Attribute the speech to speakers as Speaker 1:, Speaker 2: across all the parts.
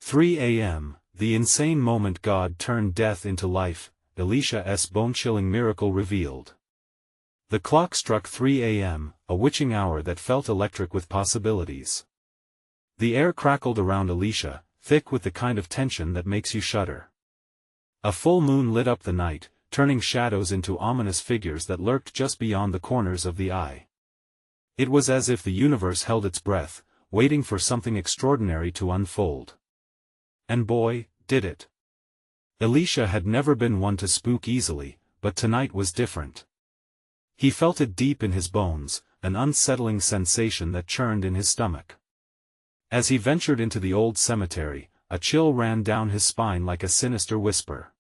Speaker 1: 3 a.m., the insane moment God turned death into life, Elisha's bone-chilling miracle revealed. The clock struck 3 a.m., a witching hour that felt electric with possibilities. The air crackled around Elisha, thick with the kind of tension that makes you shudder. A full moon lit up the night, turning shadows into ominous figures that lurked just beyond the corners of the eye. It was as if the universe held its breath, waiting for something extraordinary to unfold. And boy, did it. Elisha had never been one to spook easily, but tonight was different. He felt it deep in his bones, an unsettling sensation that churned in his stomach. As he ventured into the old cemetery, a chill ran down his spine like a sinister whisper.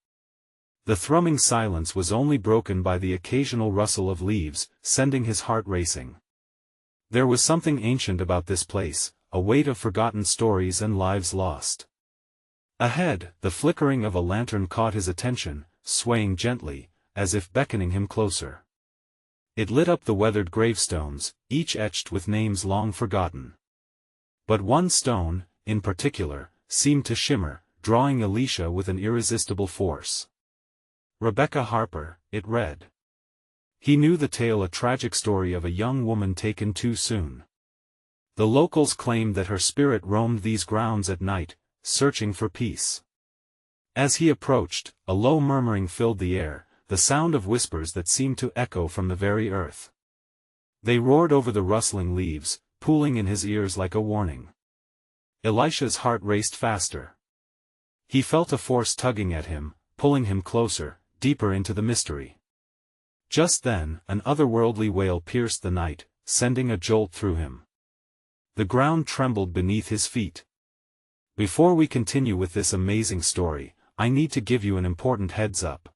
Speaker 1: The thrumming silence was only broken by the occasional rustle of leaves, sending his heart racing. There was something ancient about this place, a weight of forgotten stories and lives lost. Ahead, the flickering of a lantern caught his attention, swaying gently, as if beckoning him closer. It lit up the weathered gravestones, each etched with names long forgotten. But one stone, in particular, seemed to shimmer, drawing Elisha with an irresistible force. Rebecca Harper, it read. He knew the tale, a tragic story of a young woman taken too soon. The locals claimed that her spirit roamed these grounds at night, searching for peace. As he approached, a low murmuring filled the air, the sound of whispers that seemed to echo from the very earth. They roared over the rustling leaves, pooling in his ears like a warning. Elisha's heart raced faster. He felt a force tugging at him, pulling him closer, deeper into the mystery. Just then, an otherworldly wail pierced the night, sending a jolt through him. The ground trembled beneath his feet. Before we continue with this amazing story, I need to give you an important heads up.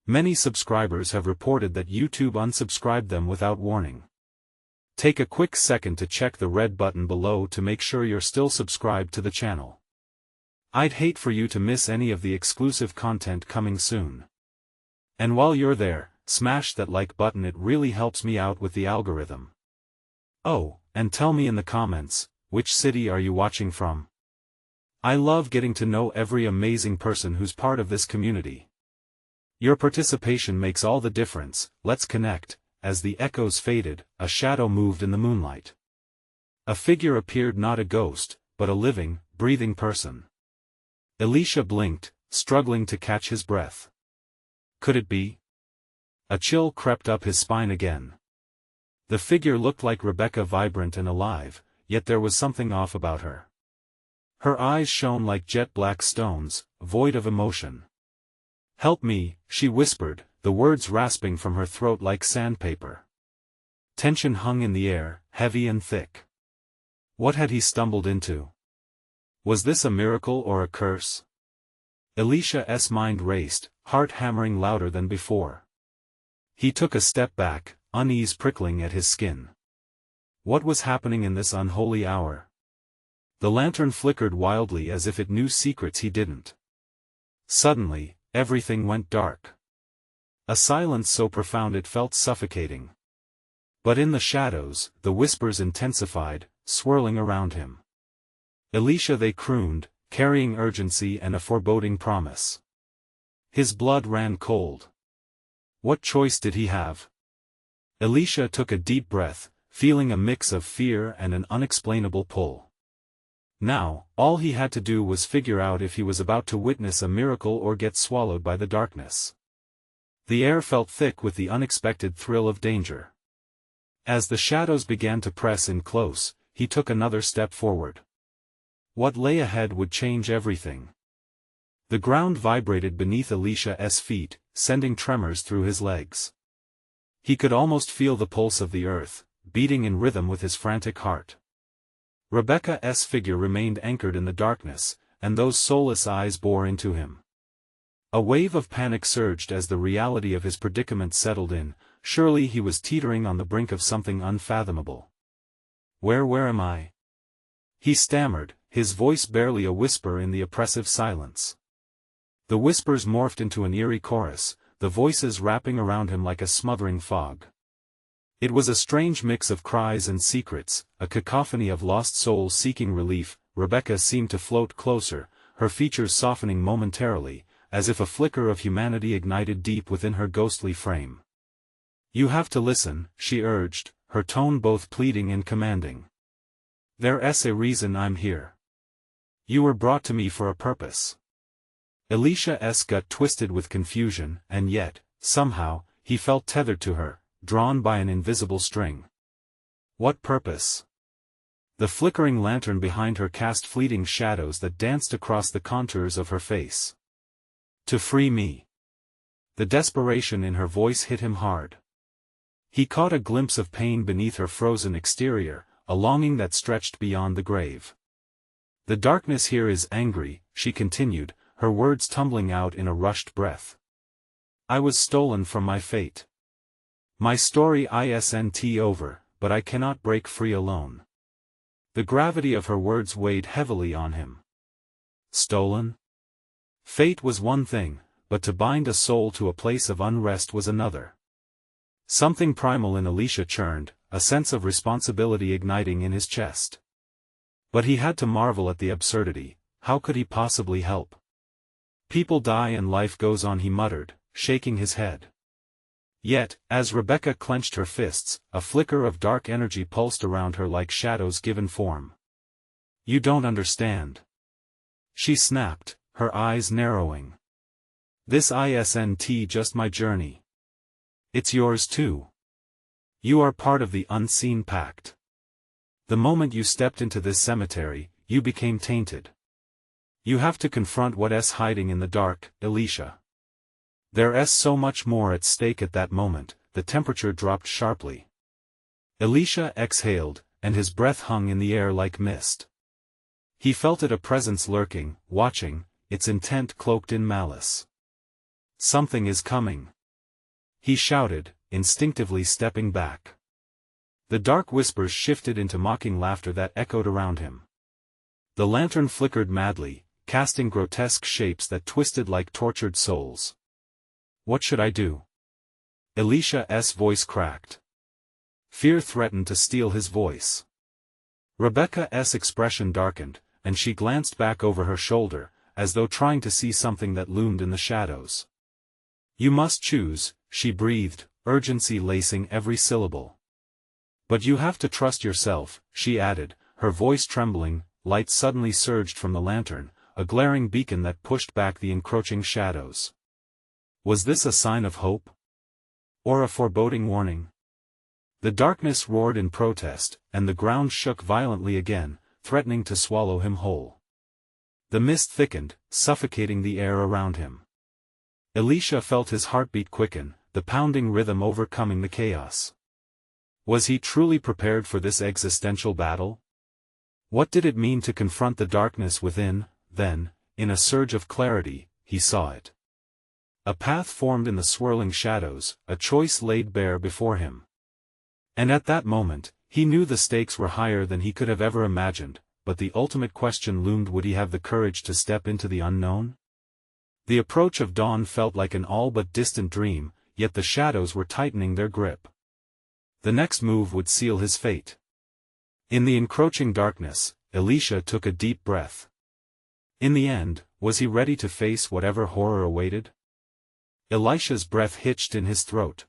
Speaker 1: Many subscribers have reported that YouTube unsubscribed them without warning. Take a quick second to check the red button below to make sure you're still subscribed to the channel. I'd hate for you to miss any of the exclusive content coming soon. And while you're there, smash that like button, it really helps me out with the algorithm. Oh, and tell me in the comments, which city are you watching from? I love getting to know every amazing person who's part of this community. Your participation makes all the difference. Let's connect. As the echoes faded, a shadow moved in the moonlight. A figure appeared, not a ghost, but a living, breathing person. Elisha blinked, struggling to catch his breath. Could it be? A chill crept up his spine again. The figure looked like Rebecca, vibrant and alive, yet there was something off about her. Her eyes shone like jet-black stones, void of emotion. "Help me," she whispered, the words rasping from her throat like sandpaper. Tension hung in the air, heavy and thick. What had he stumbled into? Was this a miracle or a curse? Elisha's mind raced, heart hammering louder than before. He took a step back, unease prickling at his skin. What was happening in this unholy hour? The lantern flickered wildly as if it knew secrets he didn't. Suddenly, everything went dark. A silence so profound it felt suffocating. But in the shadows, the whispers intensified, swirling around him. Elisha, they crooned, carrying urgency and a foreboding promise. His blood ran cold. What choice did he have? Elisha took a deep breath, feeling a mix of fear and an unexplainable pull. Now, all he had to do was figure out if he was about to witness a miracle or get swallowed by the darkness. The air felt thick with the unexpected thrill of danger. As the shadows began to press in close, he took another step forward. What lay ahead would change everything. The ground vibrated beneath Elisha's feet, sending tremors through his legs. He could almost feel the pulse of the earth, beating in rhythm with his frantic heart. Rebecca's figure remained anchored in the darkness, and those soulless eyes bore into him. A wave of panic surged as the reality of his predicament settled in. Surely he was teetering on the brink of something unfathomable. Where am I?" he stammered, his voice barely a whisper in the oppressive silence. The whispers morphed into an eerie chorus, the voices wrapping around him like a smothering fog. It was a strange mix of cries and secrets, a cacophony of lost souls seeking relief, Rebecca seemed to float closer, her features softening momentarily, as if a flicker of humanity ignited deep within her ghostly frame. "You have to listen," she urged, her tone both pleading and commanding. "There's a reason I'm here. You were brought to me for a purpose." Elisha's gut twisted with confusion, and yet, somehow, he felt tethered to her, drawn by an invisible string. What purpose? The flickering lantern behind her cast fleeting shadows that danced across the contours of her face. To free me. The desperation in her voice hit him hard. He caught a glimpse of pain beneath her frozen exterior, a longing that stretched beyond the grave. "The darkness here is angry," she continued, her words tumbling out in a rushed breath. "I was stolen from my fate. My story isn't over, but I cannot break free alone." The gravity of her words weighed heavily on him. Stolen? Fate was one thing, but to bind a soul to a place of unrest was another. Something primal in Elisha churned, a sense of responsibility igniting in his chest. But he had to marvel at the absurdity. How could he possibly help? "People die and life goes on," he muttered, shaking his head. Yet, as Rebecca clenched her fists, a flicker of dark energy pulsed around her like shadows given form. "You don't understand," she snapped, her eyes narrowing. "This isn't just my journey. It's yours too. You are part of the unseen pact. The moment you stepped into this cemetery, you became tainted. You have to confront what's hiding in the dark, Elisha." There's so much more at stake at that moment. The temperature dropped sharply. Elisha exhaled, and his breath hung in the air like mist. He felt it, a presence lurking, watching, its intent cloaked in malice. "Something is coming," he shouted, instinctively stepping back. The dark whispers shifted into mocking laughter that echoed around him. The lantern flickered madly, casting grotesque shapes that twisted like tortured souls. "What should I do?" Elisha's voice cracked. Fear threatened to steal his voice. Rebecca's expression darkened, and she glanced back over her shoulder, as though trying to see something that loomed in the shadows. "You must choose," she breathed, urgency lacing every syllable. "But you have to trust yourself," she added, her voice trembling. Light suddenly surged from the lantern, a glaring beacon that pushed back the encroaching shadows. Was this a sign of hope? Or a foreboding warning? The darkness roared in protest, and the ground shook violently again, threatening to swallow him whole. The mist thickened, suffocating the air around him. Elisha felt his heartbeat quicken, the pounding rhythm overcoming the chaos. Was he truly prepared for this existential battle? What did it mean to confront the darkness within? Then, in a surge of clarity, he saw it. A path formed in the swirling shadows, a choice laid bare before him. And at that moment, he knew the stakes were higher than he could have ever imagined, but the ultimate question loomed: would he have the courage to step into the unknown? The approach of dawn felt like an all but distant dream, yet the shadows were tightening their grip. The next move would seal his fate. In the encroaching darkness, Elisha took a deep breath. In the end, was he ready to face whatever horror awaited? Elisha's breath hitched in his throat.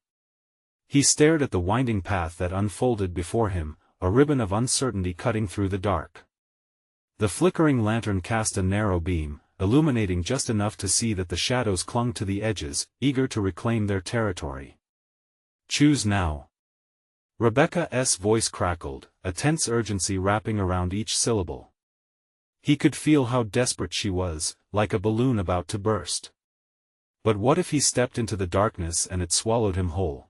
Speaker 1: He stared at the winding path that unfolded before him, a ribbon of uncertainty cutting through the dark. The flickering lantern cast a narrow beam, illuminating just enough to see that the shadows clung to the edges, eager to reclaim their territory. "Choose now." Rebecca's voice crackled, a tense urgency wrapping around each syllable. He could feel how desperate she was, like a balloon about to burst. But what if he stepped into the darkness and it swallowed him whole?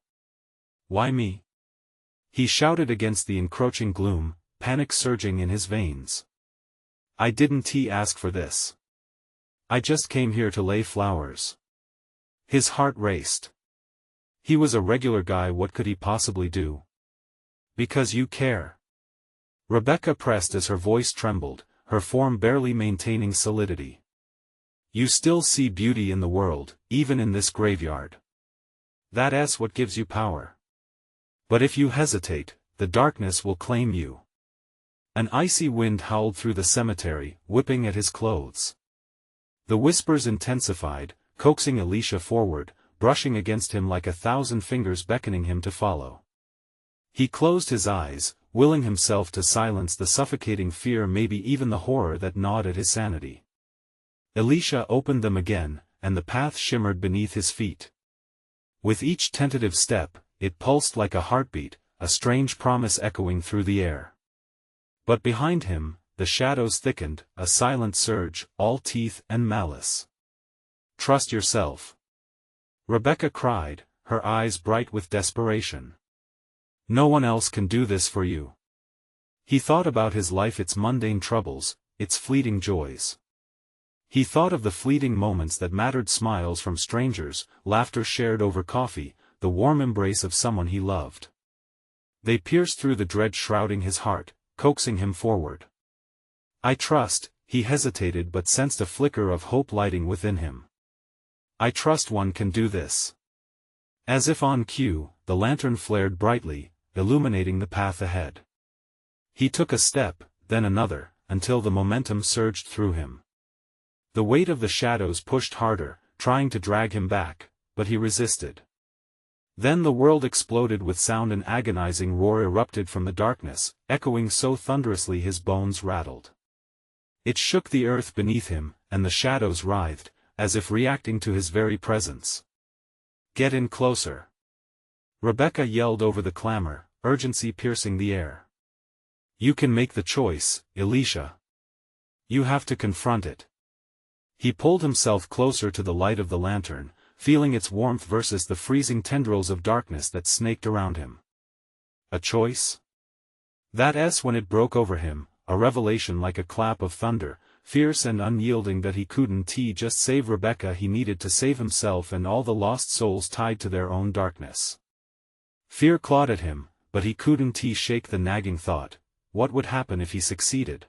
Speaker 1: "Why me?" he shouted against the encroaching gloom, panic surging in his veins. "I didn't ask for this. I just came here to lay flowers." His heart raced. He was a regular guy, what could he possibly do? "Because you care." Rebecca pressed as her voice trembled, her form barely maintaining solidity. "You still see beauty in the world, even in this graveyard. That's what gives you power. But if you hesitate, the darkness will claim you." An icy wind howled through the cemetery, whipping at his clothes. The whispers intensified, coaxing Elisha forward, brushing against him like 1,000 fingers beckoning him to follow. He closed his eyes, willing himself to silence the suffocating fear, maybe even the horror that gnawed at his sanity. Elisha opened them again, and the path shimmered beneath his feet. With each tentative step, it pulsed like a heartbeat, a strange promise echoing through the air. But behind him, the shadows thickened, a silent surge, all teeth and malice. "Trust yourself," Rebecca cried, her eyes bright with desperation. "No one else can do this for you." He thought about his life, its mundane troubles, its fleeting joys. He thought of the fleeting moments that mattered: smiles from strangers, laughter shared over coffee, the warm embrace of someone he loved. They pierced through the dread shrouding his heart, coaxing him forward. "I trust," he hesitated but sensed a flicker of hope lighting within him. "I trust one can do this." As if on cue, the lantern flared brightly, illuminating the path ahead. He took a step, then another, until the momentum surged through him. The weight of the shadows pushed harder, trying to drag him back, but he resisted. Then the world exploded with sound. An agonizing roar erupted from the darkness, echoing so thunderously his bones rattled. It shook the earth beneath him, and the shadows writhed, as if reacting to his very presence. "Get in closer," Rebecca yelled over the clamor, urgency piercing the air. "You can make the choice, Elisha. You have to confront it." He pulled himself closer to the light of the lantern, feeling its warmth versus the freezing tendrils of darkness that snaked around him. A choice? That's when it broke over him, a revelation like a clap of thunder, fierce and unyielding, that he couldn't just save Rebecca, he needed to save himself and all the lost souls tied to their own darkness. Fear clawed at him, but he couldn't shake the nagging thought: what would happen if he succeeded?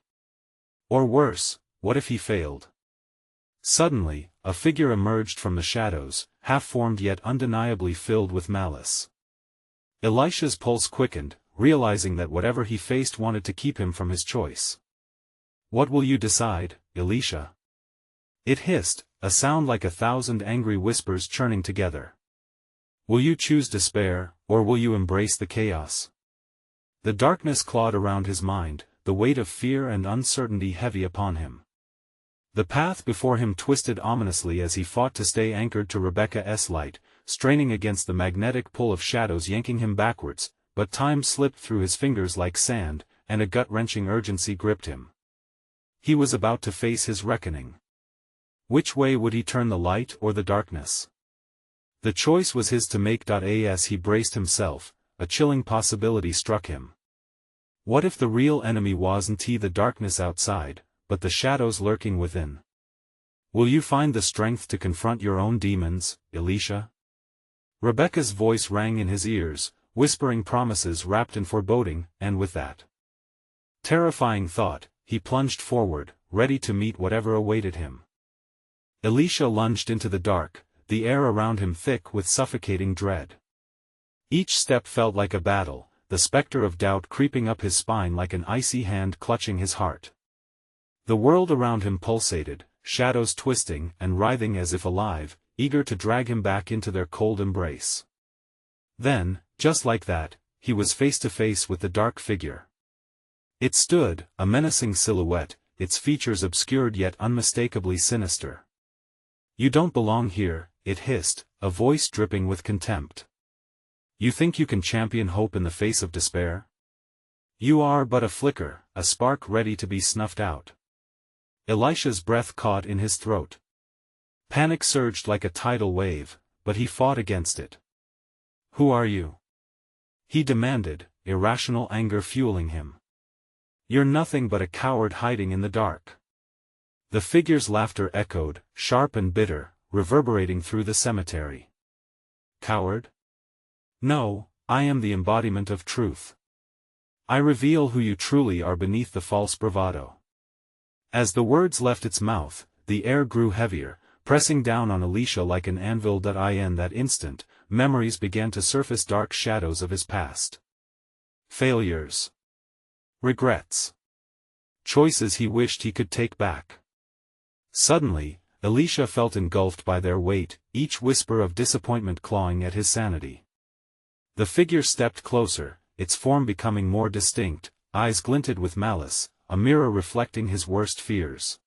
Speaker 1: Or worse, what if he failed? Suddenly, a figure emerged from the shadows, half-formed yet undeniably filled with malice. Elisha's pulse quickened, realizing that whatever he faced wanted to keep him from his choice. "What will you decide, Elisha?" It hissed, a sound like 1,000 angry whispers churning together. "Will you choose despair, or will you embrace the chaos?" The darkness clawed around his mind, the weight of fear and uncertainty heavy upon him. The path before him twisted ominously as he fought to stay anchored to Rebecca's light, straining against the magnetic pull of shadows yanking him backwards, but time slipped through his fingers like sand, and a gut-wrenching urgency gripped him. He was about to face his reckoning. Which way would he turn, the light or the darkness? The choice was his to make. As he braced himself, a chilling possibility struck him. What if the real enemy wasn't the darkness outside, but the shadows lurking within? "Will you find the strength to confront your own demons, Elisha?" Rebecca's voice rang in his ears, whispering promises wrapped in foreboding, and with that terrifying thought, he plunged forward, ready to meet whatever awaited him. Elisha lunged into the dark, the air around him thick with suffocating dread. Each step felt like a battle, the specter of doubt creeping up his spine like an icy hand clutching his heart. The world around him pulsated, shadows twisting and writhing as if alive, eager to drag him back into their cold embrace. Then, just like that, he was face to face with the dark figure. It stood, a menacing silhouette, its features obscured yet unmistakably sinister. "You don't belong here," it hissed, a voice dripping with contempt. "You think you can champion hope in the face of despair? You are but a flicker, a spark ready to be snuffed out." Elisha's breath caught in his throat. Panic surged like a tidal wave, but he fought against it. "Who are you?" he demanded, irrational anger fueling him. "You're nothing but a coward hiding in the dark." The figure's laughter echoed, sharp and bitter, reverberating through the cemetery. "Coward? No, I am the embodiment of truth. I reveal who you truly are beneath the false bravado." As the words left its mouth, the air grew heavier, pressing down on Elisha like an anvil. In that instant, memories began to surface, dark shadows of his past. Failures. Regrets. choices he wished he could take back. Suddenly, Elisha felt engulfed by their weight, each whisper of disappointment clawing at his sanity. The figure stepped closer, its form becoming more distinct, eyes glinted with malice, a mirror reflecting his worst fears.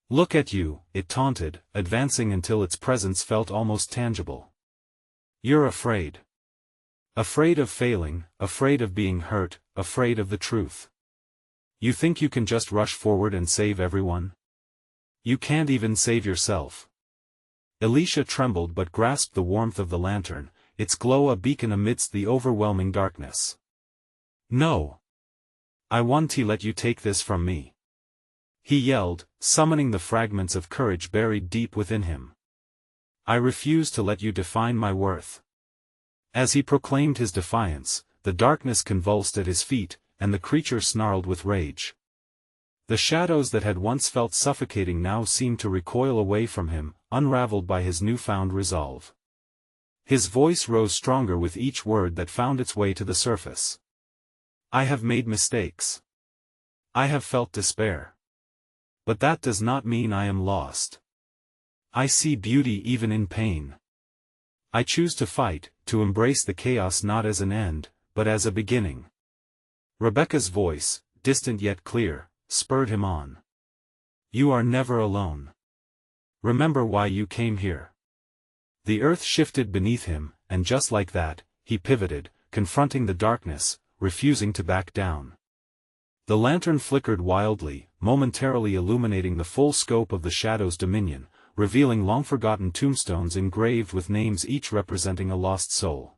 Speaker 1: "Look at you," it taunted, advancing until its presence felt almost tangible. "You're afraid. Afraid of failing, afraid of being hurt, afraid of the truth. You think you can just rush forward and save everyone? You can't even save yourself." Elisha trembled but grasped the warmth of the lantern, its glow a beacon amidst the overwhelming darkness. "No. I won't let you take this from me," he yelled, summoning the fragments of courage buried deep within him. "I refuse to let you define my worth." As he proclaimed his defiance, the darkness convulsed at his feet, and the creature snarled with rage. The shadows that had once felt suffocating now seemed to recoil away from him, unraveled by his newfound resolve. His voice rose stronger with each word that found its way to the surface. "I have made mistakes. I have felt despair. But that does not mean I am lost. I see beauty even in pain. I choose to fight, to embrace the chaos not as an end, but as a beginning." Rebekah's voice, distant yet clear, spurred him on. "You are never alone. Remember why you came here." The earth shifted beneath him, and just like that, he pivoted, confronting the darkness, refusing to back down. The lantern flickered wildly, momentarily illuminating the full scope of the shadow's dominion, revealing long-forgotten tombstones engraved with names each representing a lost soul.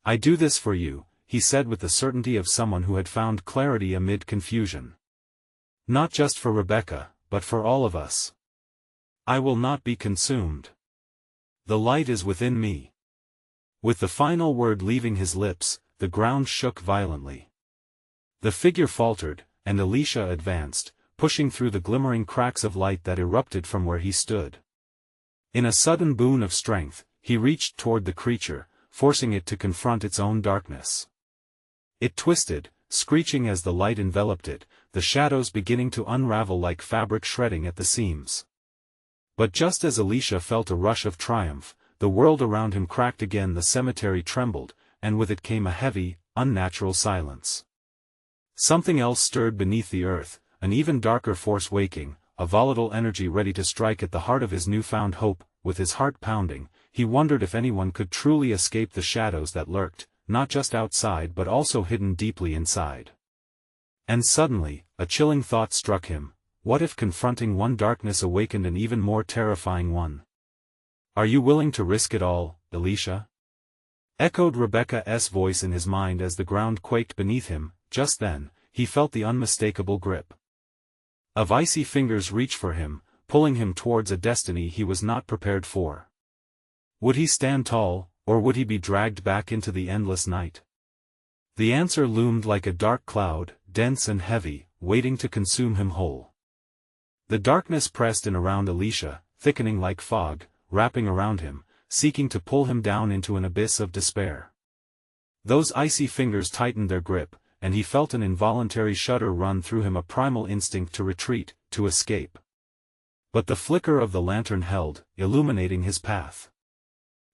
Speaker 1: "I do this for you," he said with the certainty of someone who had found clarity amid confusion. "Not just for Rebekah, but for all of us. I will not be consumed. The light is within me." With the final word leaving his lips, the ground shook violently. The figure faltered, and Elisha advanced, pushing through the glimmering cracks of light that erupted from where he stood. In a sudden boon of strength, he reached toward the creature, forcing it to confront its own darkness. It twisted, screeching as the light enveloped it, the shadows beginning to unravel like fabric shredding at the seams. But just as Elisha felt a rush of triumph, the world around him cracked again. The cemetery trembled, and with it came a heavy, unnatural silence. Something else stirred beneath the earth, an even darker force waking, a volatile energy ready to strike at the heart of his newfound hope. With his heart pounding, he wondered if anyone could truly escape the shadows that lurked, not just outside but also hidden deeply inside. And suddenly, a chilling thought struck him: what if confronting one darkness awakened an even more terrifying one? "Are you willing to risk it all, Elisha?" echoed Rebekah's voice in his mind as the ground quaked beneath him. Just then, he felt the unmistakable grip of icy fingers reach for him, pulling him towards a destiny he was not prepared for. Would he stand tall, or would he be dragged back into the endless night? The answer loomed like a dark cloud, dense and heavy, waiting to consume him whole. The darkness pressed in around Elisha, thickening like fog, wrapping around him, seeking to pull him down into an abyss of despair. Those icy fingers tightened their grip, and he felt an involuntary shudder run through him, a primal instinct to retreat, to escape. But the flicker of the lantern held, illuminating his path.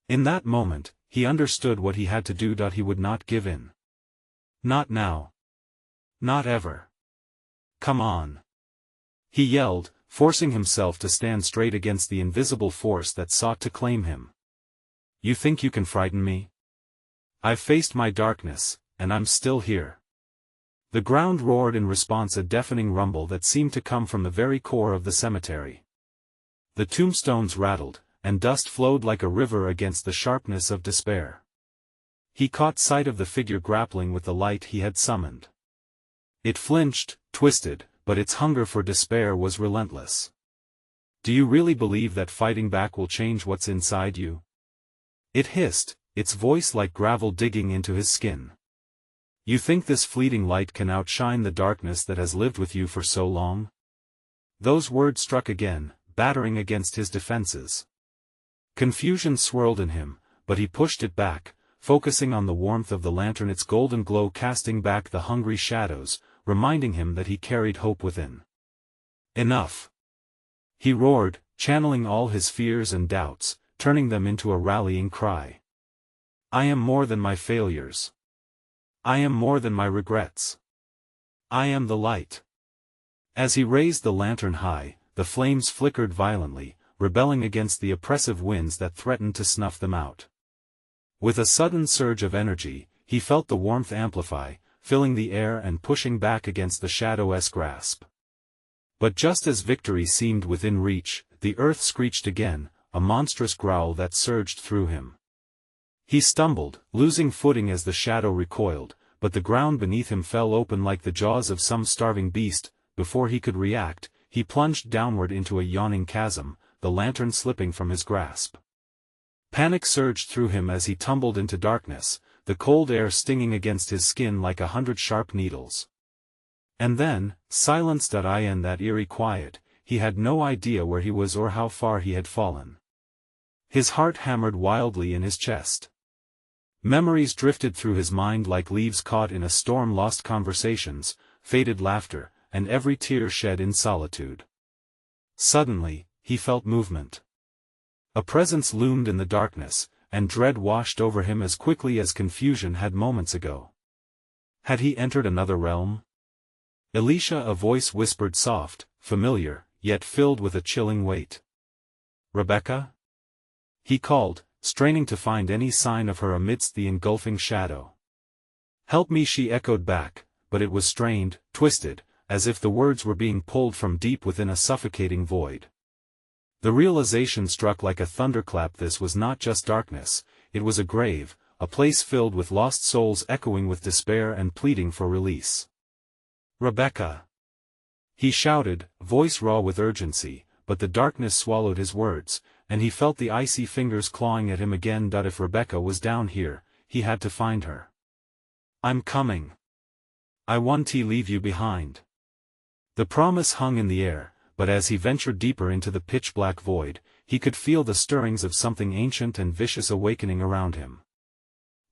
Speaker 1: In that moment, he understood what he had to do. He would not give in. Not now. Not ever. "Come on," he yelled, forcing himself to stand straight against the invisible force that sought to claim him. "You think you can frighten me? I've faced my darkness, and I'm still here." The ground roared in response, a deafening rumble that seemed to come from the very core of the cemetery. The tombstones rattled, and dust flowed like a river against the sharpness of despair. He caught sight of the figure grappling with the light he had summoned. It flinched, twisted, but its hunger for despair was relentless. "Do you really believe that fighting back will change what's inside you?" it hissed, its voice like gravel digging into his skin. "You think this fleeting light can outshine the darkness that has lived with you for so long?" Those words struck again, battering against his defenses. Confusion swirled in him, but he pushed it back, focusing on the warmth of the lantern, its golden glow casting back the hungry shadows, reminding him that he carried hope within. "Enough!" he roared, channeling all his fears and doubts, turning them into a rallying cry. "I am more than my failures. I am more than my regrets. I am the light." As he raised the lantern high, the flames flickered violently, rebelling against the oppressive winds that threatened to snuff them out. With a sudden surge of energy, he felt the warmth amplify, filling the air and pushing back against the shadow's grasp. But just as victory seemed within reach, the earth screeched again, a monstrous growl that surged through him. He stumbled, losing footing as the shadow recoiled, but the ground beneath him fell open like the jaws of some starving beast. Before he could react, he plunged downward into a yawning chasm, the lantern slipping from his grasp. Panic surged through him as he tumbled into darkness, the cold air stinging against his skin like 100 sharp needles. And then, silenced in that eerie quiet, he had no idea where he was or how far he had fallen. His heart hammered wildly in his chest. Memories drifted through his mind like leaves caught in a storm, lost conversations, faded laughter, and every tear shed in solitude. Suddenly, he felt movement. A presence loomed in the darkness, and dread washed over him as quickly as confusion had moments ago. Had he entered another realm? "Elisha," a voice whispered, soft, familiar, yet filled with a chilling weight. "Rebecca?" he called, straining to find any sign of her amidst the engulfing shadow. "Help me," she echoed back, but it was strained, twisted, as if the words were being pulled from deep within a suffocating void. The realization struck like a thunderclap: this was not just darkness, it was a grave, a place filled with lost souls echoing with despair and pleading for release. "Rebecca!" he shouted, voice raw with urgency, but the darkness swallowed his words, and he felt the icy fingers clawing at him again. If Rebecca was down here, he had to find her. "I'm coming. I won't leave you behind." The promise hung in the air, but as he ventured deeper into the pitch-black void, he could feel the stirrings of something ancient and vicious awakening around him.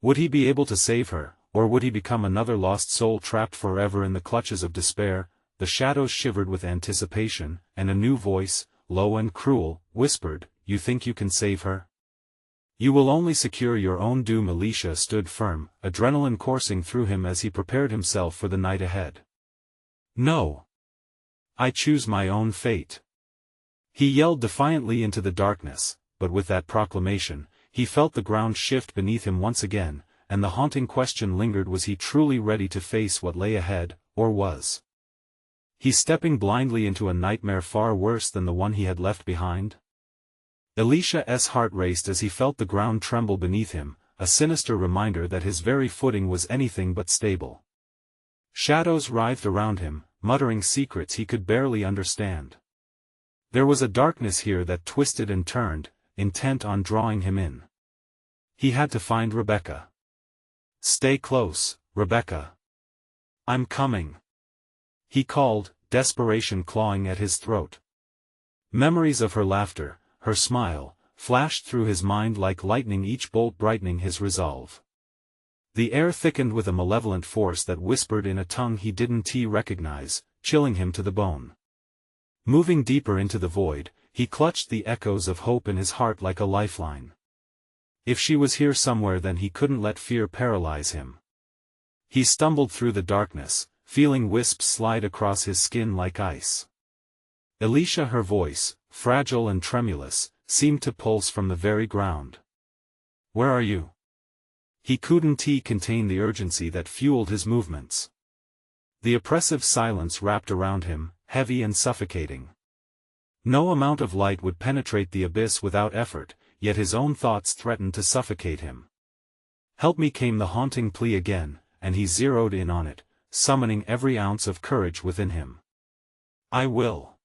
Speaker 1: Would he be able to save her, or would he become another lost soul trapped forever in the clutches of despair? The shadows shivered with anticipation, and a new voice, low and cruel, whispered, "You think you can save her? You will only secure your own doom." Elisha stood firm, adrenaline coursing through him as he prepared himself for the night ahead. "No. I choose my own fate," he yelled defiantly into the darkness, but with that proclamation, he felt the ground shift beneath him once again, and the haunting question lingered: was he truly ready to face what lay ahead, or was he stepping blindly into a nightmare far worse than the one he had left behind? Elisha's heart raced as he felt the ground tremble beneath him, a sinister reminder that his very footing was anything but stable. Shadows writhed around him, muttering secrets he could barely understand. There was a darkness here that twisted and turned, intent on drawing him in. He had to find Rebecca. "Stay close, Rebecca. I'm coming," he called, desperation clawing at his throat. Memories of her laughter, her smile, flashed through his mind like lightning, each bolt brightening his resolve. The air thickened with a malevolent force that whispered in a tongue he didn't recognize, chilling him to the bone. Moving deeper into the void, he clutched the echoes of hope in his heart like a lifeline. If she was here somewhere, then he couldn't let fear paralyze him. He stumbled through the darkness, feeling wisps slide across his skin like ice. Elisha, her voice, fragile and tremulous, seemed to pulse from the very ground. "Where are you?" He couldn't contain the urgency that fueled his movements. The oppressive silence wrapped around him, heavy and suffocating. No amount of light would penetrate the abyss without effort, yet his own thoughts threatened to suffocate him. "Help me," came the haunting plea again, and he zeroed in on it, summoning every ounce of courage within him. "I will."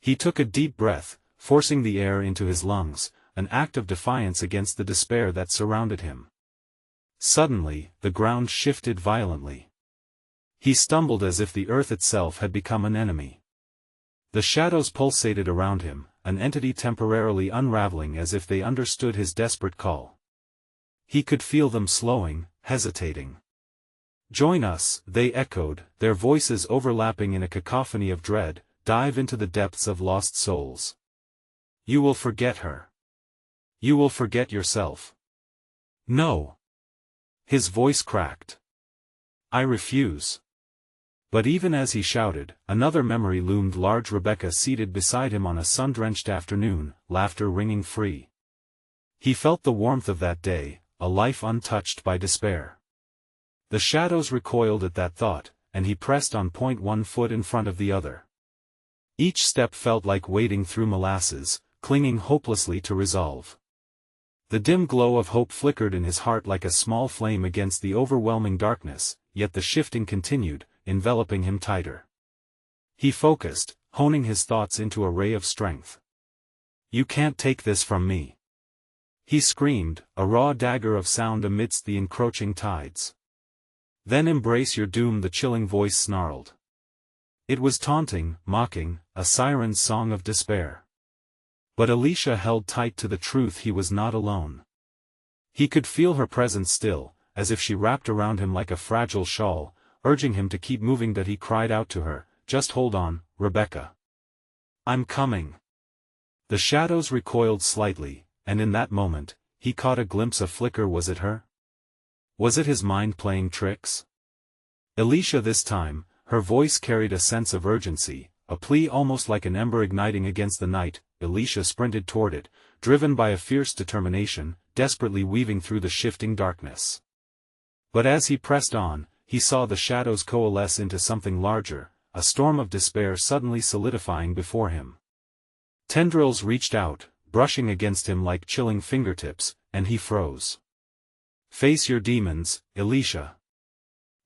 Speaker 1: He took a deep breath, forcing the air into his lungs, an act of defiance against the despair that surrounded him. Suddenly, the ground shifted violently. He stumbled as if the earth itself had become an enemy. The shadows pulsated around him, an entity temporarily unraveling as if they understood his desperate call. He could feel them slowing, hesitating. Join us, they echoed, their voices overlapping in a cacophony of dread. Dive into the depths of lost souls. You will forget her. You will forget yourself. No. His voice cracked. I refuse. But even as he shouted, another memory loomed large. Rebecca seated beside him on a sun-drenched afternoon, laughter ringing free. He felt the warmth of that day, a life untouched by despair. The shadows recoiled at that thought, and he pressed on point one foot in front of the other. Each step felt like wading through molasses, clinging hopelessly to resolve. The dim glow of hope flickered in his heart like a small flame against the overwhelming darkness, yet the shifting continued, enveloping him tighter. He focused, honing his thoughts into a ray of strength. You can't take this from me. He screamed, a raw dagger of sound amidst the encroaching tides. Then embrace your doom, the chilling voice snarled. It was taunting, mocking, a siren's song of despair. But Elisha held tight to the truth: he was not alone. He could feel her presence still, as if she wrapped around him like a fragile shawl, urging him to keep moving. That he cried out to her, just hold on, Rebecca. I'm coming. The shadows recoiled slightly, and in that moment, he caught a glimpse of flicker. Was it her? Was it his mind playing tricks? Elisha this time. Her voice carried a sense of urgency, a plea almost like an ember igniting against the night. Elisha sprinted toward it, driven by a fierce determination, desperately weaving through the shifting darkness. But as he pressed on, he saw the shadows coalesce into something larger, a storm of despair suddenly solidifying before him. Tendrils reached out, brushing against him like chilling fingertips, and he froze. Face your demons, Elisha.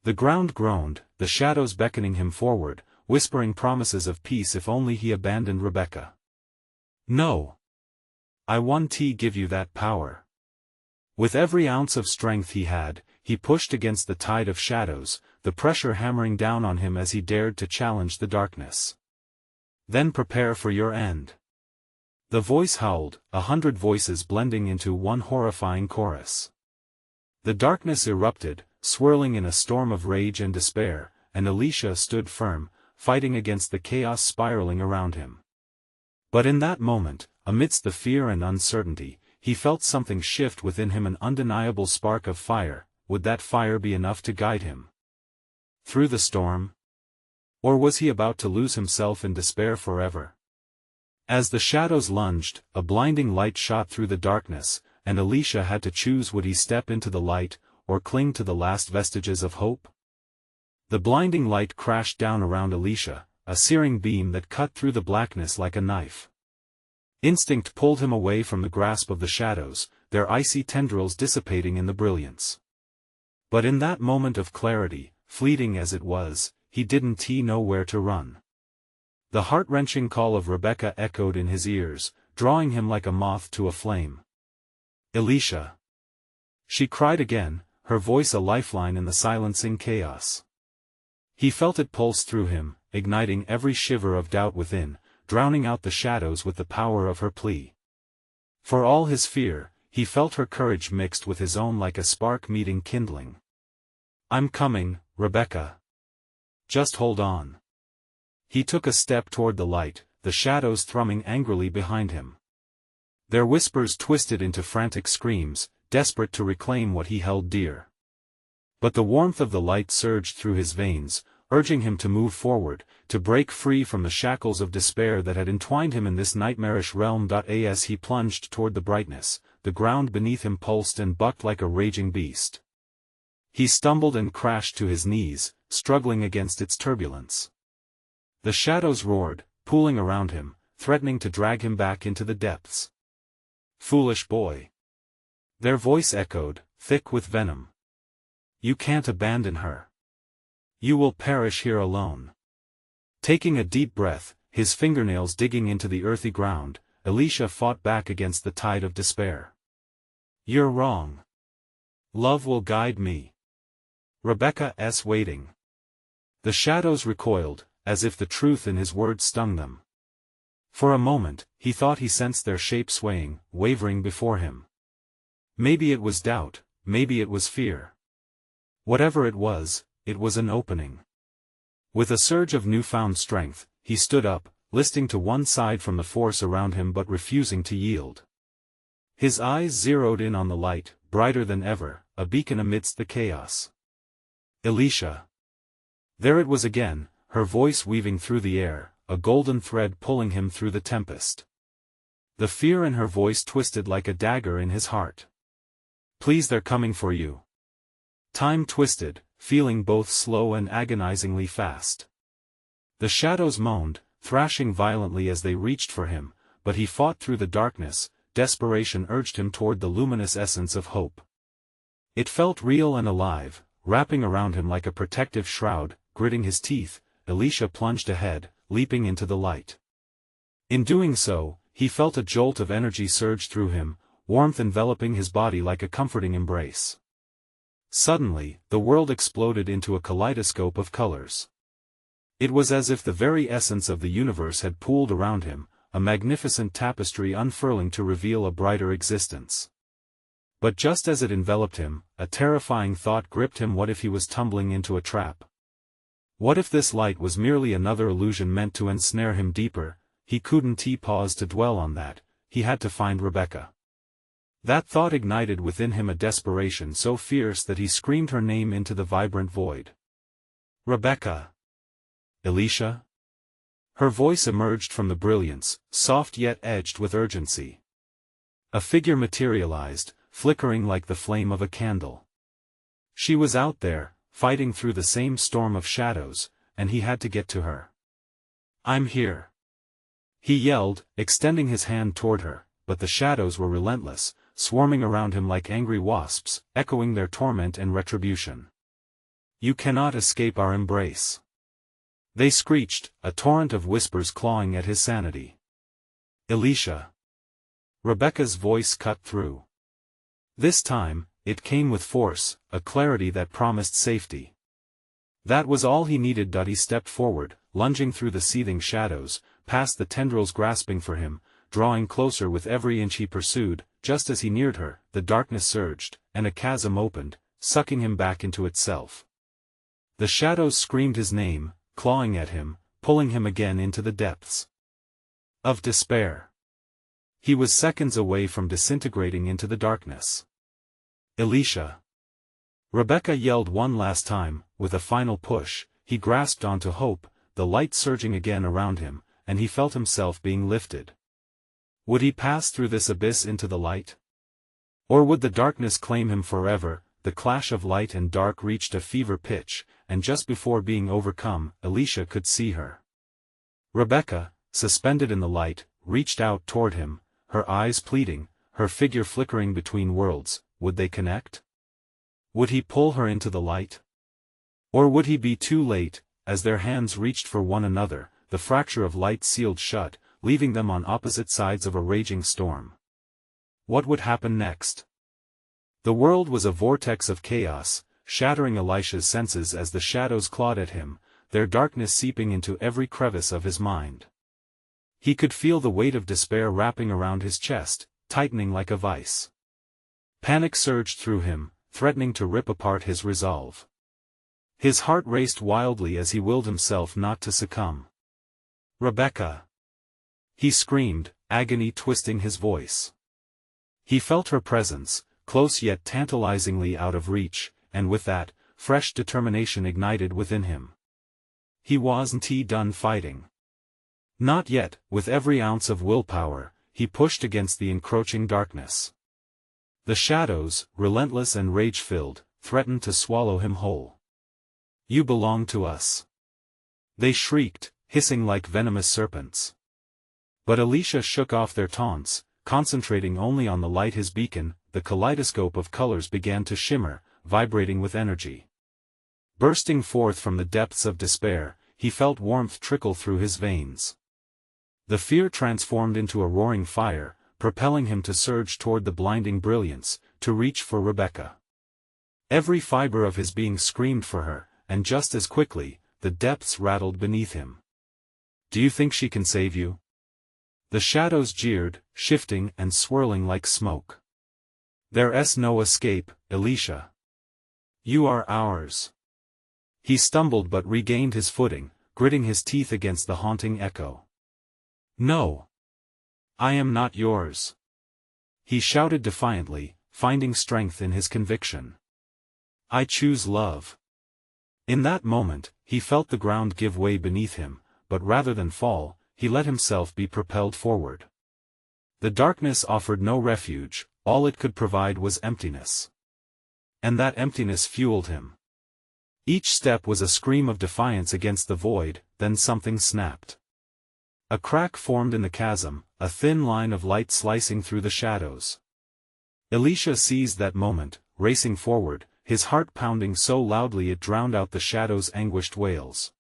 Speaker 1: The ground groaned, the shadows beckoning him forward, whispering promises of peace if only he abandoned Rebecca. No. I won't give you that power. With every ounce of strength he had, he pushed against the tide of shadows, the pressure hammering down on him as he dared to challenge the darkness. Then prepare for your end. The voice howled, 100 voices blending into one horrifying chorus. The darkness erupted, swirling in a storm of rage and despair, and Elisha stood firm, fighting against the chaos spiraling around him. But in that moment, amidst the fear and uncertainty, he felt something shift within him, an undeniable spark of fire. Would that fire be enough to guide him through the storm? Or was he about to lose himself in despair forever? As the shadows lunged, a blinding light shot through the darkness, and Elisha had to choose: would he step into the light, or cling to the last vestiges of hope? The blinding light crashed down around Elisha, a searing beam that cut through the blackness like a knife. Instinct pulled him away from the grasp of the shadows, their icy tendrils dissipating in the brilliance. But in that moment of clarity, fleeting as it was, he didn't know where to run. The heart-wrenching call of Rebecca echoed in his ears, drawing him like a moth to a flame. Elisha! She cried again, her voice a lifeline in the silencing chaos. He felt it pulse through him, igniting every shiver of doubt within, drowning out the shadows with the power of her plea. For all his fear, he felt her courage mixed with his own like a spark meeting kindling. I'm coming, Rebecca. Just hold on. He took a step toward the light, the shadows thrumming angrily behind him. Their whispers twisted into frantic screams, desperate to reclaim what he held dear. But the warmth of the light surged through his veins, urging him to move forward, to break free from the shackles of despair that had entwined him in this nightmarish realm. As he plunged toward the brightness, the ground beneath him pulsed and bucked like a raging beast. He stumbled and crashed to his knees, struggling against its turbulence. The shadows roared, pooling around him, threatening to drag him back into the depths. Foolish boy. Their voice echoed, thick with venom. You can't abandon her. You will perish here alone. Taking a deep breath, his fingernails digging into the earthy ground, Elisha fought back against the tide of despair. You're wrong. Love will guide me. Rebecca's waiting. The shadows recoiled, as if the truth in his words stung them. For a moment, he thought he sensed their shape swaying, wavering before him. Maybe it was doubt, maybe it was fear. Whatever it was, it was an opening. With a surge of newfound strength, he stood up, listing to one side from the force around him but refusing to yield. His eyes zeroed in on the light, brighter than ever, a beacon amidst the chaos. Elisha. There it was again, her voice weaving through the air, a golden thread pulling him through the tempest. The fear in her voice twisted like a dagger in his heart. Please, they're coming for you. Time twisted, feeling both slow and agonizingly fast. The shadows moaned, thrashing violently as they reached for him, but he fought through the darkness. Desperation urged him toward the luminous essence of hope. It felt real and alive, wrapping around him like a protective shroud. Gritting his teeth, Elisha plunged ahead, leaping into the light. In doing so, he felt a jolt of energy surge through him, warmth enveloping his body like a comforting embrace. Suddenly, the world exploded into a kaleidoscope of colors. It was as if the very essence of the universe had pooled around him, a magnificent tapestry unfurling to reveal a brighter existence. But just as it enveloped him, a terrifying thought gripped him. What if he was tumbling into a trap? What if this light was merely another illusion meant to ensnare him deeper? He couldn't pause to dwell on that. He had to find Rebecca. That thought ignited within him a desperation so fierce that he screamed her name into the vibrant void. Rebecca. Elisha? Her voice emerged from the brilliance, soft yet edged with urgency. A figure materialized, flickering like the flame of a candle. She was out there, fighting through the same storm of shadows, and he had to get to her. I'm here. He yelled, extending his hand toward her, but the shadows were relentless, swarming around him like angry wasps, echoing their torment and retribution. You cannot escape our embrace. They screeched, a torrent of whispers clawing at his sanity. Elisha. Rebecca's voice cut through. This time, it came with force, a clarity that promised safety. That was all he needed. He stepped forward, lunging through the seething shadows, past the tendrils grasping for him, drawing closer with every inch he pursued. Just as he neared her, the darkness surged, and a chasm opened, sucking him back into itself. The shadows screamed his name, clawing at him, pulling him again into the depths of despair. He was seconds away from disintegrating into the darkness. Elisha. Rebecca yelled one last time, with a final push. He grasped onto hope, the light surging again around him, and he felt himself being lifted. Would he pass through this abyss into the light? Or would the darkness claim him forever? The clash of light and dark reached a fever pitch, and just before being overcome, Elisha could see her. Rebecca, suspended in the light, reached out toward him, her eyes pleading, her figure flickering between worlds. Would they connect? Would he pull her into the light? Or would he be too late? As their hands reached for one another, the fracture of light sealed shut, leaving them on opposite sides of a raging storm. What would happen next? The world was a vortex of chaos, shattering Elisha's senses as the shadows clawed at him, their darkness seeping into every crevice of his mind. He could feel the weight of despair wrapping around his chest, tightening like a vice. Panic surged through him, threatening to rip apart his resolve. His heart raced wildly as he willed himself not to succumb. Rebecca! He screamed, agony twisting his voice. He felt her presence, close yet tantalizingly out of reach, and with that, fresh determination ignited within him. He wasn't done fighting. Not yet. With every ounce of willpower, he pushed against the encroaching darkness. The shadows, relentless and rage-filled, threatened to swallow him whole. You belong to us. They shrieked, hissing like venomous serpents. But Elisha shook off their taunts, concentrating only on the light. His beacon, the kaleidoscope of colors, began to shimmer, vibrating with energy. Bursting forth from the depths of despair, he felt warmth trickle through his veins. The fear transformed into a roaring fire, propelling him to surge toward the blinding brilliance, to reach for Rebecca. Every fiber of his being screamed for her, and just as quickly, the depths rattled beneath him. Do you think she can save you? The shadows jeered, shifting and swirling like smoke. There's no escape, Elisha. You are ours. He stumbled but regained his footing, gritting his teeth against the haunting echo. "No! I am not yours!" he shouted defiantly, finding strength in his conviction. "I choose love." In that moment, he felt the ground give way beneath him, but rather than fall, he let himself be propelled forward. The darkness offered no refuge, all it could provide was emptiness. And that emptiness fueled him. Each step was a scream of defiance against the void, then something snapped. A crack formed in the chasm, a thin line of light slicing through the shadows. Elisha seized that moment, racing forward, his heart pounding so loudly it drowned out the shadow's anguished wails.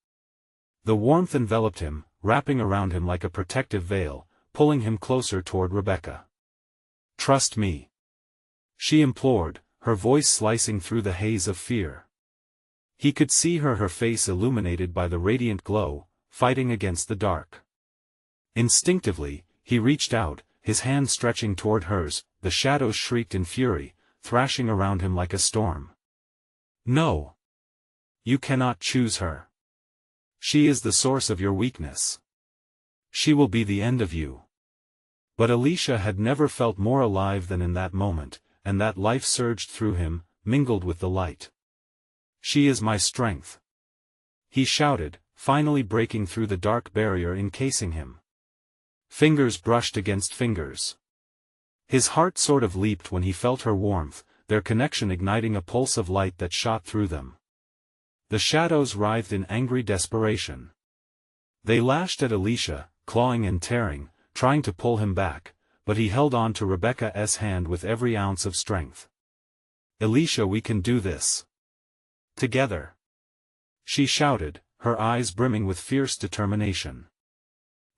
Speaker 1: The warmth enveloped him, wrapping around him like a protective veil, pulling him closer toward Rebecca. "Trust me," she implored, her voice slicing through the haze of fear. He could see her face illuminated by the radiant glow, fighting against the dark. Instinctively, he reached out, his hand stretching toward hers. The shadows shrieked in fury, thrashing around him like a storm. "No! You cannot choose her. She is the source of your weakness. She will be the end of you." But Elisha had never felt more alive than in that moment, and that life surged through him, mingled with the light. "She is my strength," he shouted, finally breaking through the dark barrier encasing him. Fingers brushed against fingers. His heart sort of leaped when he felt her warmth, their connection igniting a pulse of light that shot through them. The shadows writhed in angry desperation. They lashed at Elisha, clawing and tearing, trying to pull him back, but he held on to Rebecca's hand with every ounce of strength. "Elisha, we can do this. Together!" she shouted, her eyes brimming with fierce determination.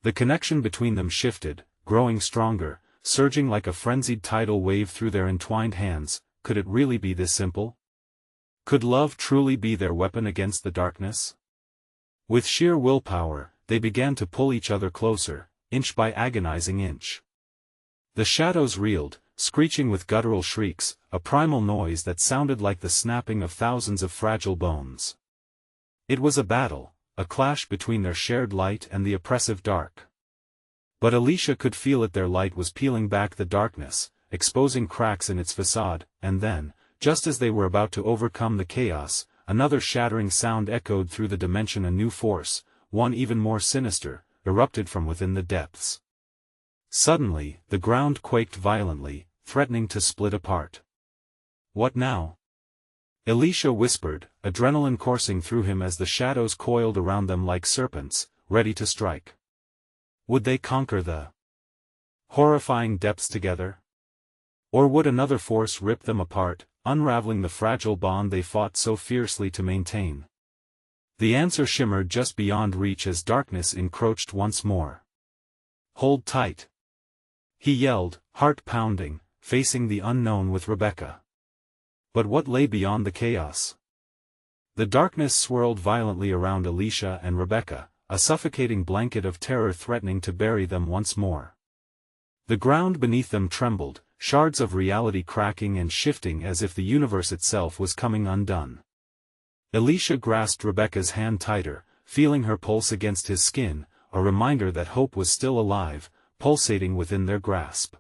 Speaker 1: The connection between them shifted, growing stronger, surging like a frenzied tidal wave through their entwined hands. Could it really be this simple? Could love truly be their weapon against the darkness? With sheer willpower, they began to pull each other closer, inch by agonizing inch. The shadows reeled, screeching with guttural shrieks, a primal noise that sounded like the snapping of thousands of fragile bones. It was a battle, a clash between their shared light and the oppressive dark. But Elisha could feel it, their light was peeling back the darkness, exposing cracks in its facade, and then, just as they were about to overcome the chaos, another shattering sound echoed through the dimension. A new force, one even more sinister, erupted from within the depths. Suddenly, the ground quaked violently, threatening to split apart. "What now?" Elisha whispered, adrenaline coursing through him as the shadows coiled around them like serpents, ready to strike. Would they conquer the horrifying depths together? Or would another force rip them apart, unraveling the fragile bond they fought so fiercely to maintain? The answer shimmered just beyond reach as darkness encroached once more. "Hold tight!" he yelled, heart pounding, facing the unknown with Rebecca. But what lay beyond the chaos? The darkness swirled violently around Elisha and Rebecca, a suffocating blanket of terror threatening to bury them once more. The ground beneath them trembled, shards of reality cracking and shifting as if the universe itself was coming undone. Elisha grasped Rebecca's hand tighter, feeling her pulse against his skin, a reminder that hope was still alive, pulsating within their grasp.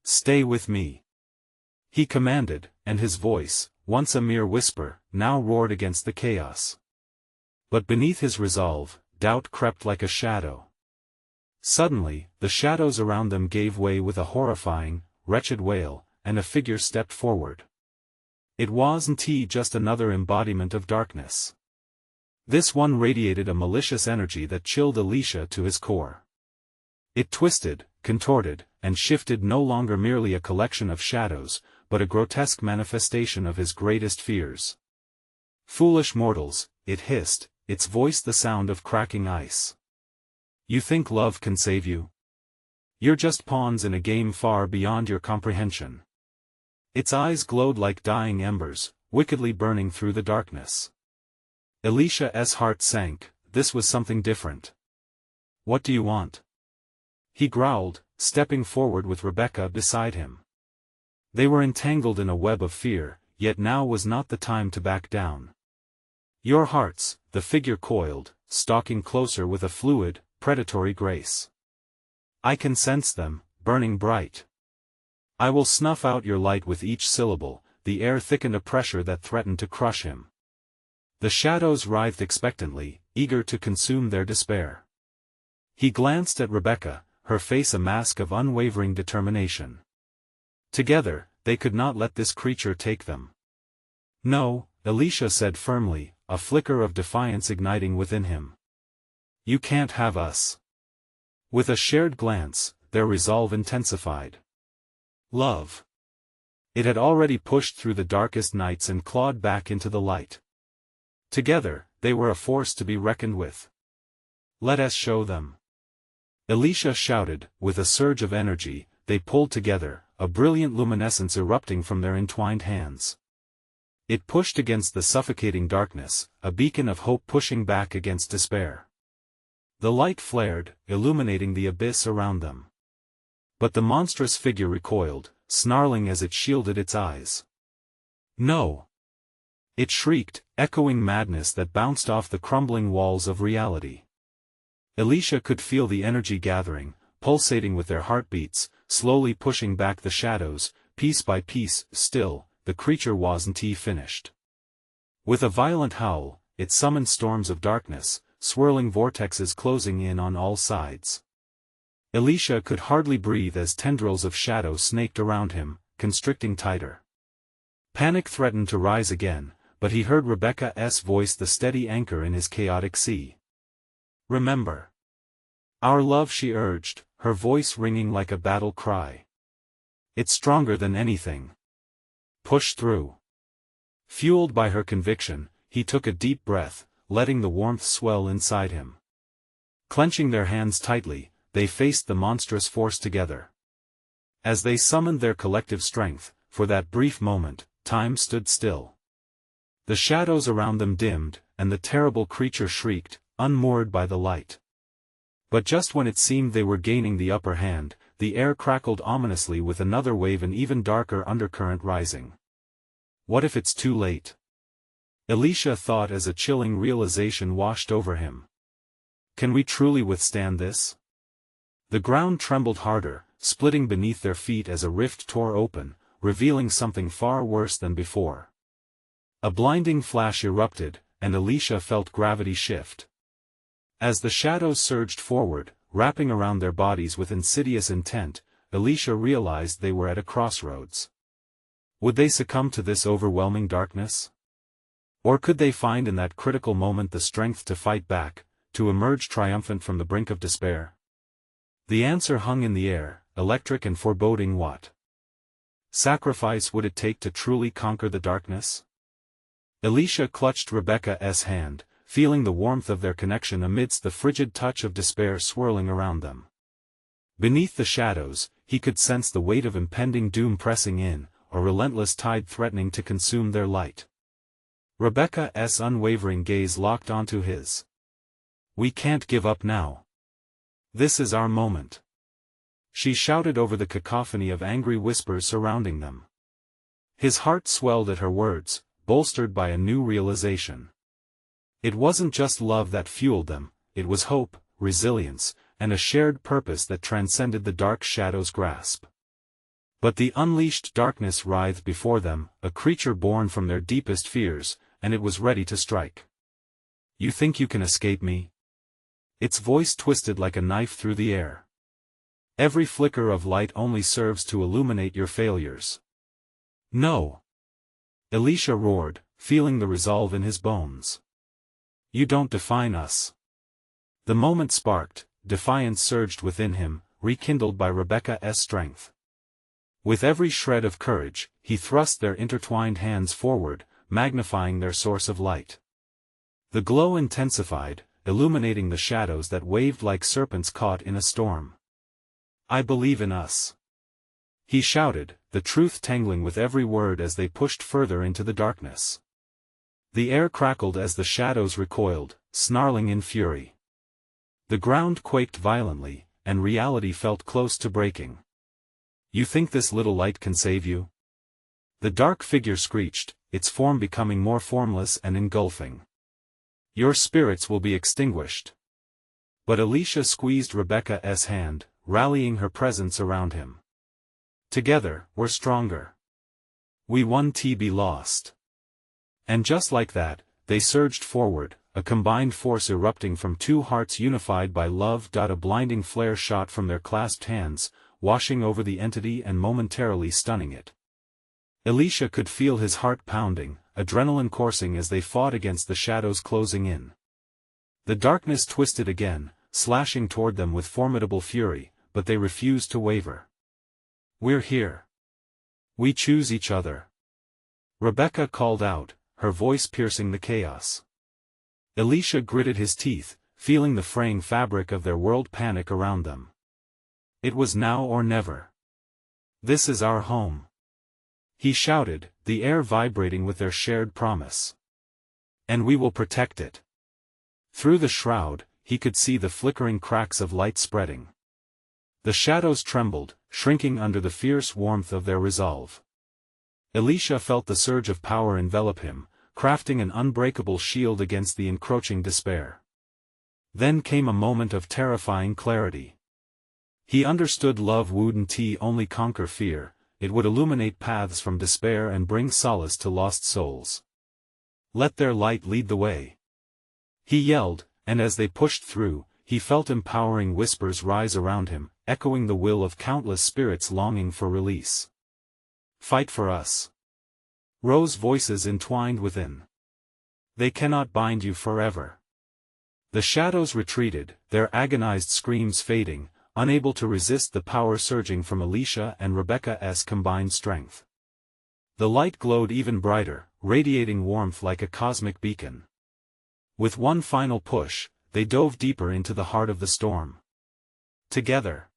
Speaker 1: "Stay with me," he commanded, and his voice, once a mere whisper, now roared against the chaos. But beneath his resolve, doubt crept like a shadow. Suddenly, the shadows around them gave way with a horrifying, wretched wail, and a figure stepped forward. It wasn't just another embodiment of darkness. This one radiated a malicious energy that chilled Elisha to his core. It twisted, contorted, and shifted, no longer merely a collection of shadows, but a grotesque manifestation of his greatest fears. "Foolish mortals," it hissed, its voice the sound of cracking ice. "You think love can save you? You're just pawns in a game far beyond your comprehension." Its eyes glowed like dying embers, wickedly burning through the darkness. Elisha's heart sank. This was something different. "What do you want?" he growled, stepping forward with Rebecca beside him. They were entangled in a web of fear, yet now was not the time to back down. Your hearts, the figure coiled, stalking closer with a fluid, predatory grace. I can sense them, burning bright. I will snuff out your light with each syllable. The air thickened a pressure that threatened to crush him. The shadows writhed expectantly, eager to consume their despair. He glanced at Rebecca, her face a mask of unwavering determination. Together, they could not let this creature take them. No, Elisha said firmly, a flicker of defiance igniting within him. You can't have us. With a shared glance, their resolve intensified. Love. It had already pushed through the darkest nights and clawed back into the light. Together, they were a force to be reckoned with. Let us show them. Elisha shouted, with a surge of energy. They pulled together, a brilliant luminescence erupting from their entwined hands. It pushed against the suffocating darkness, a beacon of hope pushing back against despair. The light flared, illuminating the abyss around them. But the monstrous figure recoiled, snarling as it shielded its eyes. No! It shrieked, echoing madness that bounced off the crumbling walls of reality. Elisha could feel the energy gathering, pulsating with their heartbeats, slowly pushing back the shadows, piece by piece. Still, the creature wasn't finished. With a violent howl, it summoned storms of darkness, swirling vortexes closing in on all sides. Elisha could hardly breathe as tendrils of shadow snaked around him, constricting tighter. Panic threatened to rise again, but he heard Rebecca's voice, the steady anchor in his chaotic sea. Remember our love, she urged, her voice ringing like a battle cry. It's stronger than anything. Push through. Fueled by her conviction, he took a deep breath, letting the warmth swell inside him. Clenching their hands tightly, they faced the monstrous force together. As they summoned their collective strength, for that brief moment, time stood still. The shadows around them dimmed, and the terrible creature shrieked, unmoored by the light. But just when it seemed they were gaining the upper hand, the air crackled ominously with another wave, an even darker undercurrent rising. What if it's too late? Elisha thought as a chilling realization washed over him. Can we truly withstand this? The ground trembled harder, splitting beneath their feet as a rift tore open, revealing something far worse than before. A blinding flash erupted, and Elisha felt gravity shift. As the shadows surged forward, wrapping around their bodies with insidious intent, Elisha realized they were at a crossroads. Would they succumb to this overwhelming darkness? Or could they find in that critical moment the strength to fight back, to emerge triumphant from the brink of despair? The answer hung in the air, electric and foreboding. What sacrifice would it take to truly conquer the darkness? Elisha clutched Rebecca's hand, feeling the warmth of their connection amidst the frigid touch of despair swirling around them. Beneath the shadows, he could sense the weight of impending doom pressing in, a relentless tide threatening to consume their light. Rebecca's unwavering gaze locked onto his. We can't give up now. This is our moment. She shouted over the cacophony of angry whispers surrounding them. His heart swelled at her words, bolstered by a new realization. It wasn't just love that fueled them, it was hope, resilience, and a shared purpose that transcended the dark shadow's grasp. But the unleashed darkness writhed before them, a creature born from their deepest fears, and it was ready to strike. You think you can escape me? Its voice twisted like a knife through the air. Every flicker of light only serves to illuminate your failures. No! Elisha roared, feeling the resolve in his bones. You don't define us. The moment sparked, defiance surged within him, rekindled by Rebecca's strength. With every shred of courage, he thrust their intertwined hands forward, magnifying their source of light. The glow intensified, illuminating the shadows that waved like serpents caught in a storm. I believe in us. He shouted, the truth tangling with every word as they pushed further into the darkness. The air crackled as the shadows recoiled, snarling in fury. The ground quaked violently, and reality felt close to breaking. You think this little light can save you? The dark figure screeched, its form becoming more formless and engulfing. Your spirits will be extinguished. But Elisha squeezed Rebekah's hand, rallying her presence around him. Together, we're stronger. We won't be lost. And just like that, they surged forward, a combined force erupting from two hearts unified by love. A blinding flare shot from their clasped hands, washing over the entity and momentarily stunning it. Elisha could feel his heart pounding, adrenaline coursing as they fought against the shadows closing in. The darkness twisted again, slashing toward them with formidable fury, but they refused to waver. We're here. We choose each other. Rebekah called out, her voice piercing the chaos. Elisha gritted his teeth, feeling the fraying fabric of their world panic around them. It was now or never. This is our home. He shouted, the air vibrating with their shared promise. And we will protect it. Through the shroud, he could see the flickering cracks of light spreading. The shadows trembled, shrinking under the fierce warmth of their resolve. Elisha felt the surge of power envelop him, crafting an unbreakable shield against the encroaching despair. Then came a moment of terrifying clarity. He understood love wouldn't only conquer fear, it would illuminate paths from despair and bring solace to lost souls. Let their light lead the way. He yelled, and as they pushed through, he felt empowering whispers rise around him, echoing the will of countless spirits longing for release. Fight for us. Rose voices entwined within. They cannot bind you forever. The shadows retreated, their agonized screams fading, unable to resist the power surging from Elisha and Rebekah's combined strength. The light glowed even brighter, radiating warmth like a cosmic beacon. With one final push, they dove deeper into the heart of the storm. Together.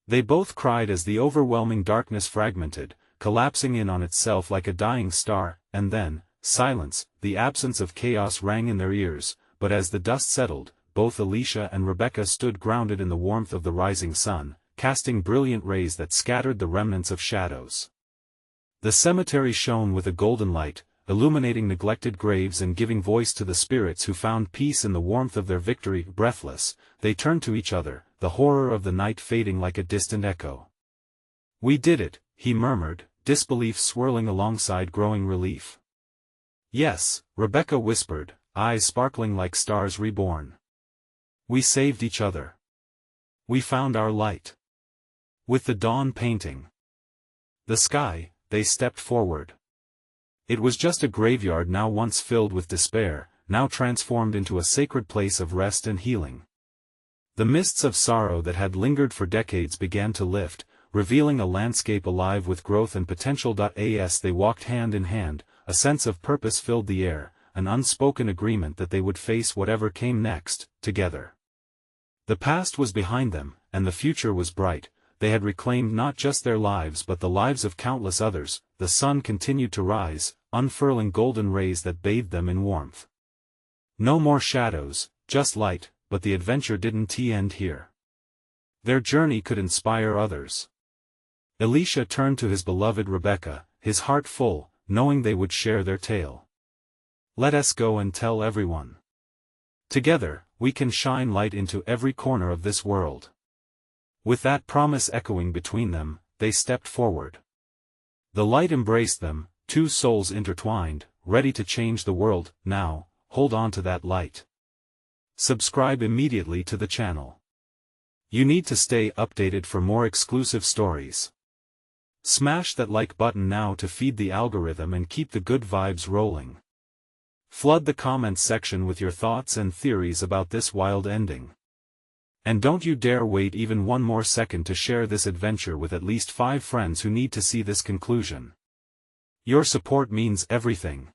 Speaker 1: They both cried as the overwhelming darkness fragmented, collapsing in on itself like a dying star, and then, silence, the absence of chaos rang in their ears, but as the dust settled, both Elisha and Rebekah stood grounded in the warmth of the rising sun, casting brilliant rays that scattered the remnants of shadows. The cemetery shone with a golden light, illuminating neglected graves and giving voice to the spirits who found peace in the warmth of their victory. Breathless, they turned to each other, the horror of the night fading like a distant echo. We did it, he murmured, disbelief swirling alongside growing relief. Yes, Rebekah whispered, eyes sparkling like stars reborn. We saved each other. We found our light. With the dawn painting the sky, they stepped forward. It was just a graveyard now once filled with despair, now transformed into a sacred place of rest and healing. The mists of sorrow that had lingered for decades began to lift, revealing a landscape alive with growth and potential. As they walked hand in hand, a sense of purpose filled the air, an unspoken agreement that they would face whatever came next, together. The past was behind them, and the future was bright. They had reclaimed not just their lives but the lives of countless others. The sun continued to rise, unfurling golden rays that bathed them in warmth. No more shadows, just light, but the adventure didn't end here. Their journey could inspire others. Elisha turned to his beloved Rebekah, his heart full, knowing they would share their tale. Let us go and tell everyone. Together, we can shine light into every corner of this world. With that promise echoing between them, they stepped forward. The light embraced them, two souls intertwined, ready to change the world. Now, hold on to that light. Subscribe immediately to the channel. You need to stay updated for more exclusive stories. Smash that like button now to feed the algorithm and keep the good vibes rolling. Flood the comments section with your thoughts and theories about this wild ending. And don't you dare wait even one more second to share this adventure with at least 5 friends who need to see this conclusion. Your support means everything.